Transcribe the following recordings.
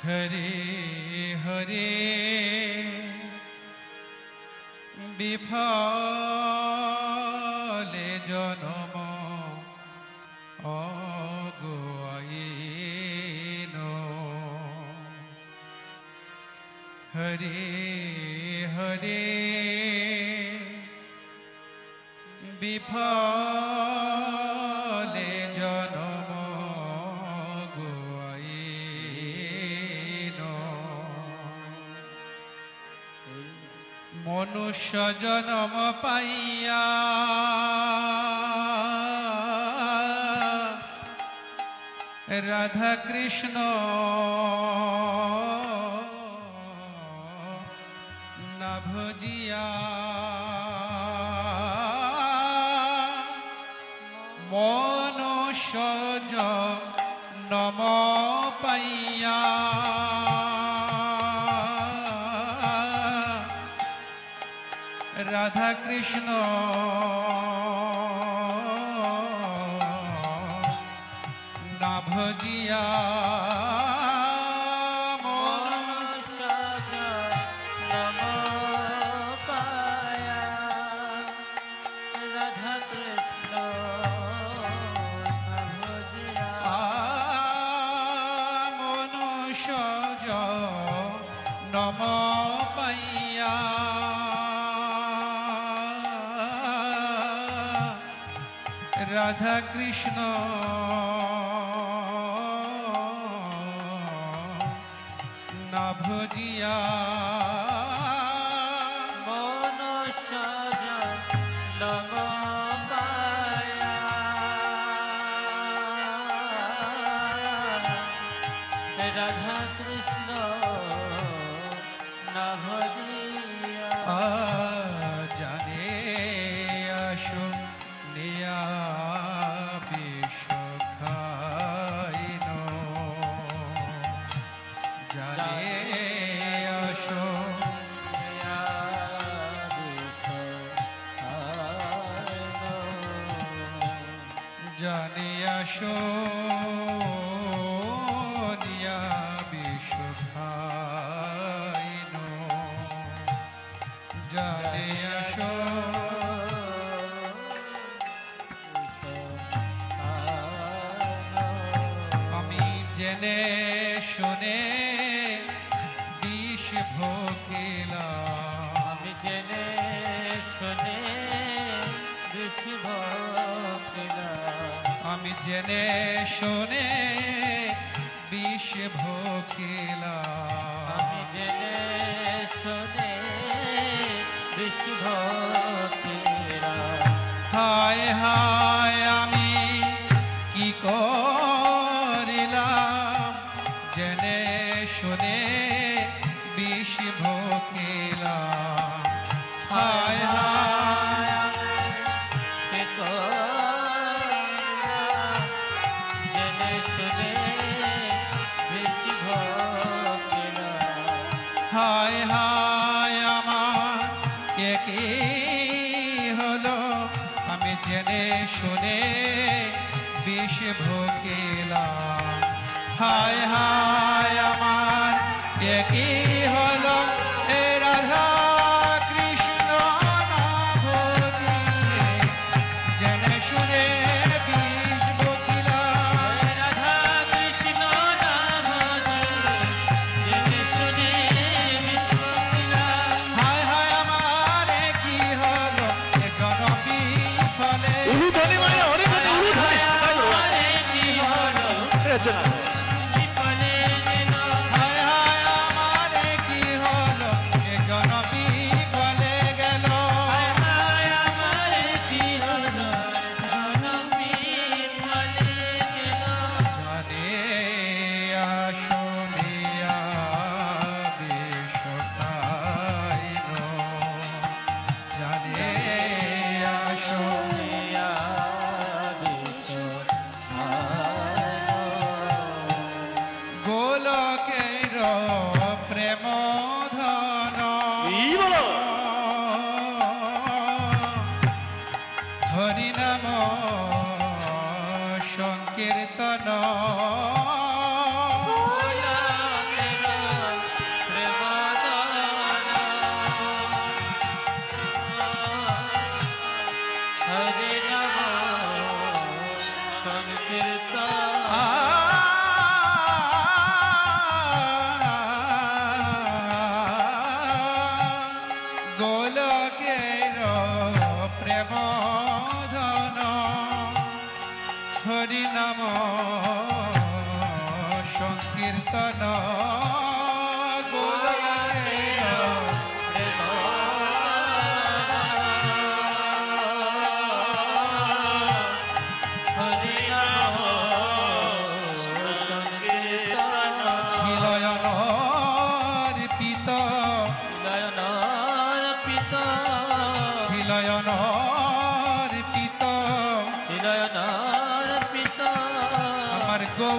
হরে হরে বিফলে জনম অগুয়াইন হরে হরে বিফলে জনম গুয়াইন মনুষ্য জনম পাইয়া রাধা কৃষ্ণ না ভজিয়া মনুষ্য জনম পাইয়া রাধা কৃষ্ণ না ভজিয়া নম পাইয়া রাধা কৃষ্ণ না ভজিয়া মনুষ্য নম পায়া রাধা কৃষ্ণ না ভজিয়া জানে আসো নিয়া বিষ খাইন জানে আসো জানে আসো নিয়া বিষ খাইন জানে আসো আমি জেনে শুনে বিষ ভোগিলাম আমি জেনে শুনে বিষ ভোগিলাম আমি জেনে শুনে বিষ ভোগিলাম আমি জেনে শুনে বিষ ভোগিলাম হায় হায় আমি কি করিলাম জেনে শুনে বিষ ভোগিলাম হায় হায় জেনে শুনে বিষ ভোগিলাম হায় হায় আমার কে কি হলো আমি জেনে শুনে বিষ ভোগিলাম হায় হায় আমার কে কি হলো এ রাধা কৃষ্ণ না ভজিয়ে জেনে শুনে বিষ ভোগিলাম রাধা কৃষ্ণ নাম জেনে শুনে বিষ ভোগিলাম হায় হায় আমার কি হলো এ জনবি ফলে কি হলো বিফলে যেন হায় হায় আমার কি হলো এ জনবি ফলে গেল আমার কি হলো জনম বিফলে গেল জানে আসলিয়া বিষ খাইন জানে আসলিয়া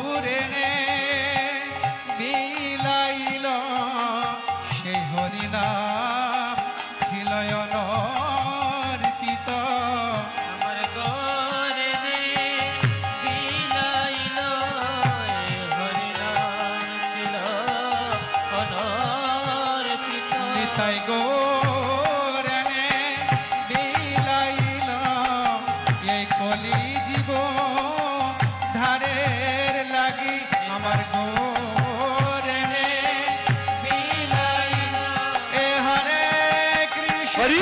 গৌরে নে বিলাইল সেই হরিনাম ছিল অনর্পিত। আমার গরে রে বিলাইল হরিনাম ছিল অনর্পিত। নিতাই গৌরে নে বিলাইল এই কলি জীব ধারের লাগি আমার গৌরে নে বিলাইল এ হরে কৃষ্ণ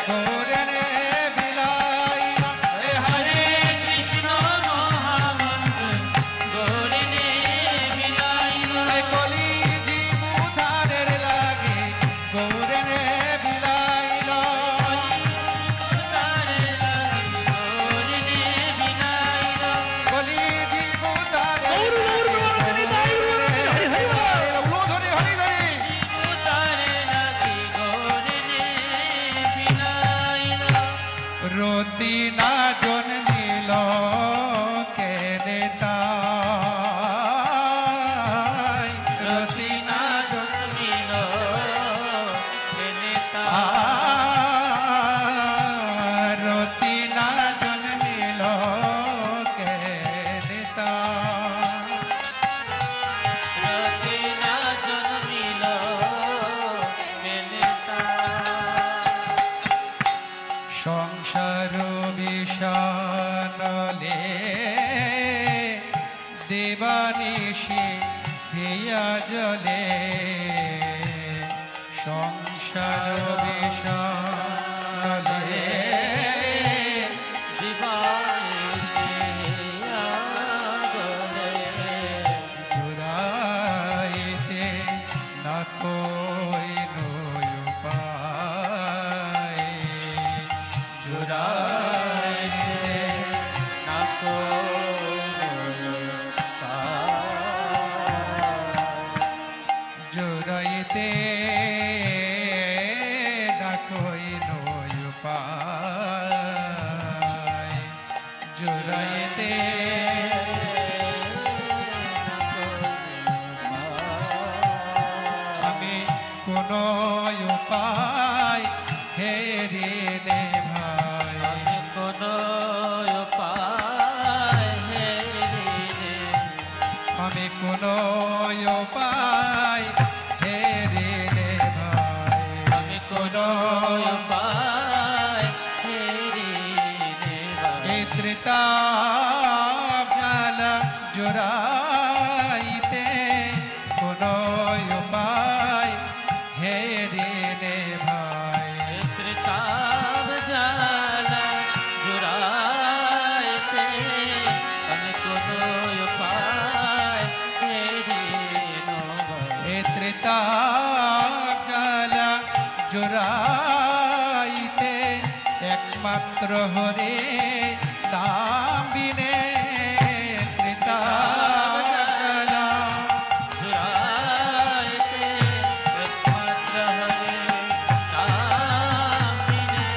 গৌরে নে বিলাইল এ হরে কৃষ্ণ মহামন্ত্র গরে রে বিলাইল এ কলি জীব ধারের লাগি গৌরে নে বিলাইল তারে লাগি গরে রে বিলাইল কলি জীব ধারের তারে লাগি গরে রে বিলাইল রতি না জন্মিল কেনে তাই রতি না জন্মিল কেনে রতি না জন্মিল কেনে তাই রতি না জন্মিল কেনে সংসার বিষানলে দেবানিশি হিয়া জলে সংসার বিষানলে জুড়াইতে না কই নয় পায় জুড়াইতে না জুড়াইতে না কই নয় পায় জুড়াইতে আমি কোন উপায় হেরে নে ভাই কোন উপায় আমি কোন উপায় হেরে নে ভাই আমি কোন উপায় এই ত্রিতাপ জোড়াইতে কোন উপায় হেরে নে ভাই ত্রিতাপ জালা জুড়াইতে আমি কোন উপায় এ ত্রিতাপ জ্বালা জোড়াইতে একমাত্র হরে নাম বিনে ত্রিতাপ জ্বালা জুড়াইতে একমাত্র হরে নাম বিনে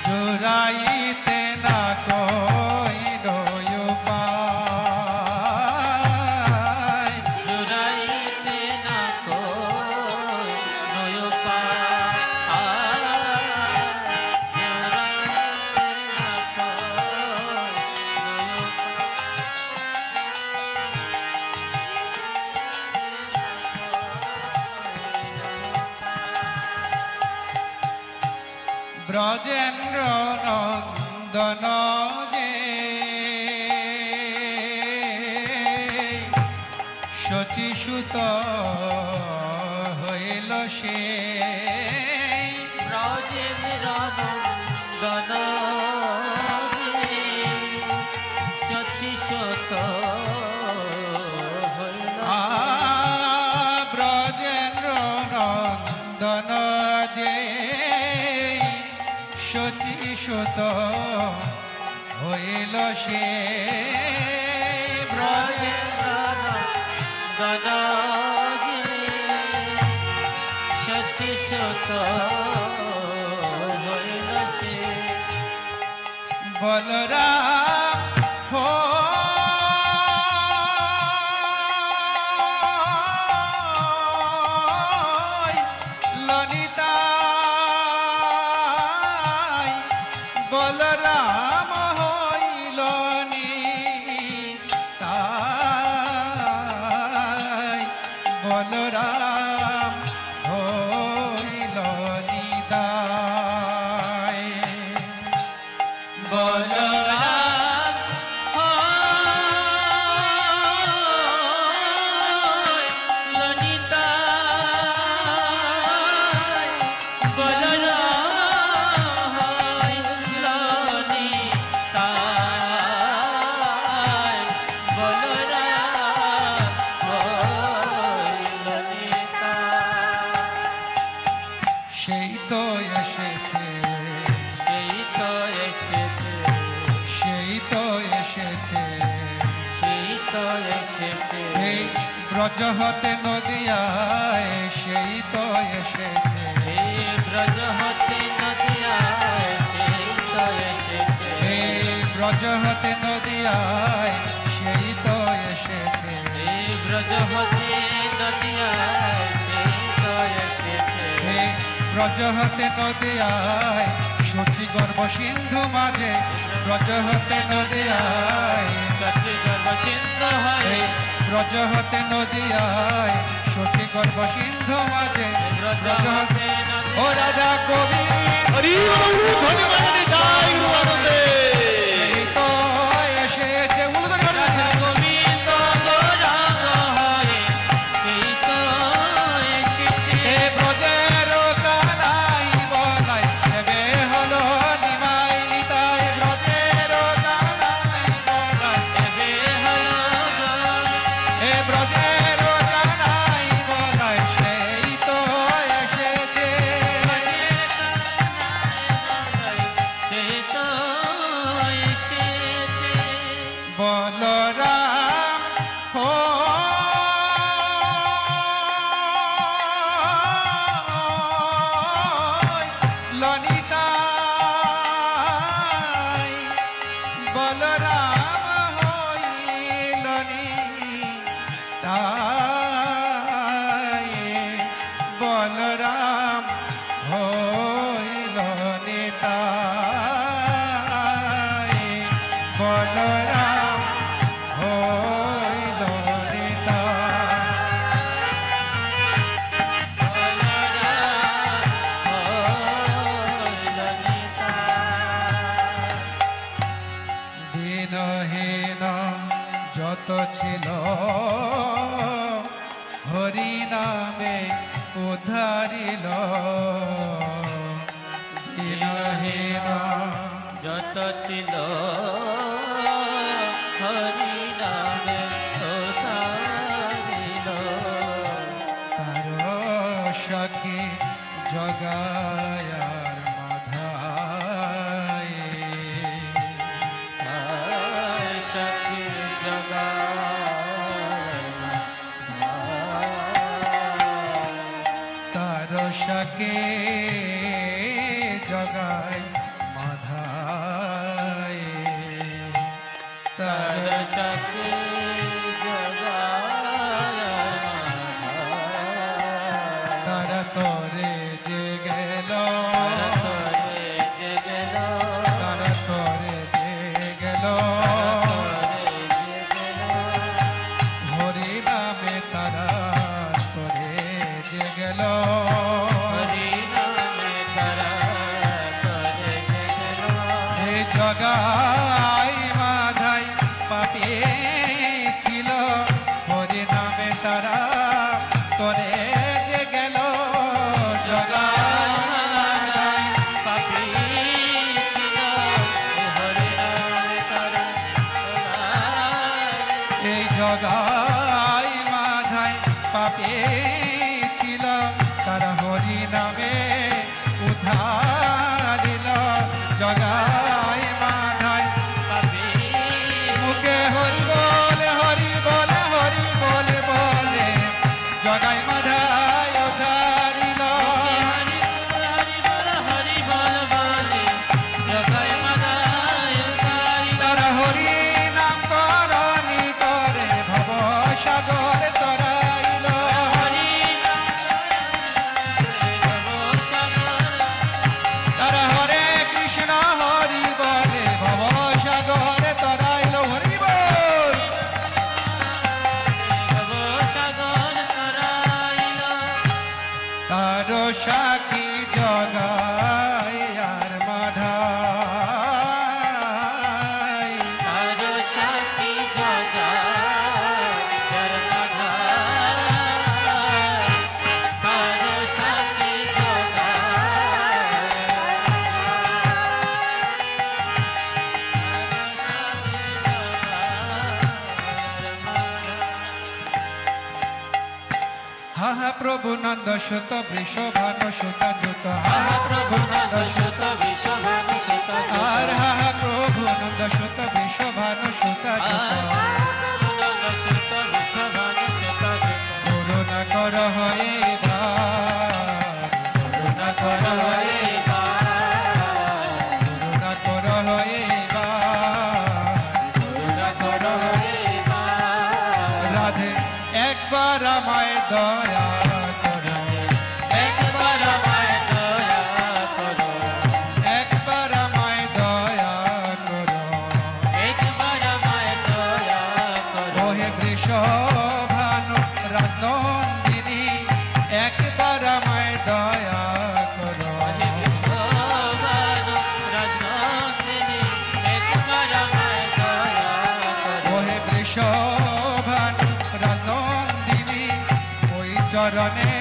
জোড়াইতে না কইল উপায় জুড়াইতে না কই নয় উপায় জুড়াইতে না কই নয় ব্রজেন্দ্র নন্দন যে শচীসুত হইল সে ব্রজেন্দ্র নন্দন শচীসুত হইল ব্রজেন্দ্র নন্দন যে শচীসুত হইল সে ব্রজেন্দ্র শচীসুত হইল সে বলরাম ব্রজ হতে নদিয়ায় সেই তো এসেছে, হে ব্রজ হতে নদিয়ায় সেই তো এসেছে, হে ব্রজ হতে নদিয়ায় সেই তো এসেছে, হে ব্রজ হতে নদিয়ায় সেই তো এসেছে, হে ব্রজ হতে নদিয়ায় সচি গর্ভ সিন্ধু মাঝে, ব্রজ হতে নদিয়ায় সচি গর্ভ সিন্ধু হয়ে, হে ব্রজ হতে নদিয়ায় সচি গর্ভ সিন্ধু মাঝে, ব্রজ ব্রজ হতে হতে ও রাজা কবি হরি বল ধ্বনি বাজে জয় গুরু আনন্দে। এই তো এসেছে উলুধ্বনি করে রাধা গোবিন্দ গৌরাঙ্গ হয়ে সেই তো এসেছে, হে ব্রজের কানাই বলাই দেবে হলো নিমাই নিতাই, ব্রজের কানাই বলাই দেবে হলো জয়, হে ব্রজের কানাই বলাই সেই তো এসেছে, সেই তো এসেছে, বলরাম হো লনিতাই, বলরাম হইলনি তাই, বলরাম হইলনি তাই, বলরাম হইলনি তাই। দিনহীন যত ছিল হরি নামে উদ্ধারিল, দিনহীন যত ছিল হরি নামে উদ্ধারিল, তার সখী জগায়ার মাধায়, তার সখী জগায়, তার সখী জগায় মাধায়, তার তার সখী জগায়, তারা তোরে যে গেল, তোরে যে গেল, তারা তোরে যে গেল, তোরে যে গেল, হরি নামে তারা তোরে যে গেল, হরি নামে তারা তোরে যে গেল, হে জগাই মাধাই পাপে ছিল, হরি নামে তারা তোরে যে গেল, জগাই মাধাই পাপী ছিল, হরি নামে তারা এই জগাই মাধাই পাপে ছিল, তারা হরি নামে উদ্ধারিল, জগাই মাধাই পাপী মুখে হরি বলে হরি বলে হরি বলে বলে, জগাই মাধাই উদ্ধারিল, হরি বল বলে জগায় মাদায় তারি, তারা হরি নাম করণি করে ভব সাগর তরাইল, হরি নাম জগো সাগর, তারা হরে কৃষ্ণ হরি বলে ভব সাগর তরাইল, হরি বল জগো সাগর তরাইল, তার সাক্ষী জগাই আর মাধাই, তার সাথী জগায় মাদায়, তার সাথী হা হা প্রভু নন্দ সুত বৃষভানু সুত যুত, হা হা প্রভু নন্দ সুত বিশ্বভানু সুত আর হা হা প্রভু নন্দ সুত বৃষভানু সুত যুত, বিশ্বভানু সুত একবার আমায় দয়া করো, একবার আমায় দয়া করো, একবার আমায় দয়া করো। একবার আমায় দয়া করো। ওহে বৃষভানু রাজনন্দিনী, একবার আমায় দয়া করো। হে বিশ্বভানু রাজনন্দিনী, একবার আমায় দয়া করো। ওহে বৃষভানু রাজনন্দিনী, ওই চরণে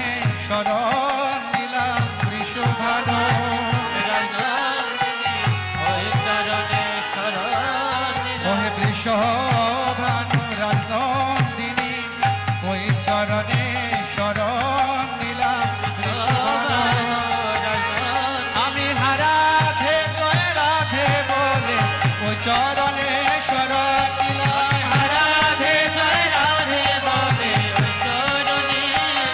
শরণ নিলাম বৃষভানু। রাজনন্দিনী, ওই চরণে শরণ নিলাম। ওহে বৃষভানু রাজনন্দিনী, ওই চরণে শরণ নিলাম বৃষভানু। আমি হারাধে কয় রাধে বলে ওই চরণে শরণ নিলাম। হারাধে জয় রাধে বলে ওই চরণে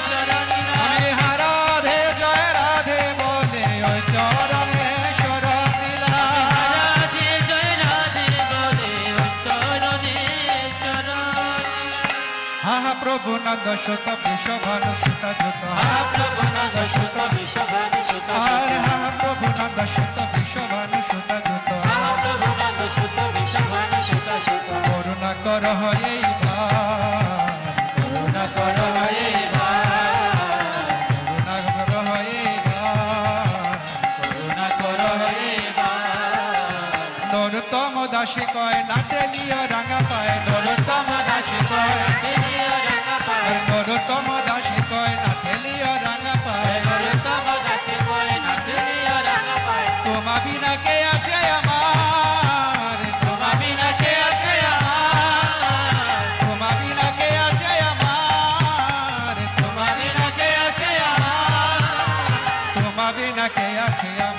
শরণ নিলাম। আমি হারাধে জয় রাধে বলে ওই চরণে শরণ নিলাম। রাধে জয় রাধে বলে ওই চরণে শরণ। হা হা প্রভু নন্দ সুত বৃষভানু সুত দ্রুত। হা প্রভু নন্দ সুত বৃষভানু সুত আর সুত। হা প্রভু নন্দ সুত বৃষভানু সুত দ্রুত। হা প্রভু নন্দ সুত বৃষভানু সুত সুত। করুণা কর এইবার, করুণা কর এইবার, করুণা কর এইবার, করুণা করো এবার। নরোত্তম দাসী কয় নাটেলিও রাঙা পায়। নরোত্তম দাসী কয়, তেলিয়া রাঙা পায়। নরোত্তম দাসী কয় নাটেলিও রাঙা পায়। নরোত্তম দাসী কয় না তেলিয়া রাঙা পায়। তোমা বিনা কে আছে আমার, তোমা বিনা কে আছে আমার, তোমা বিনা কে আছে আমার, তোমা বিনা কে আছে আমার, তোমা বিনা কে আছে আমার।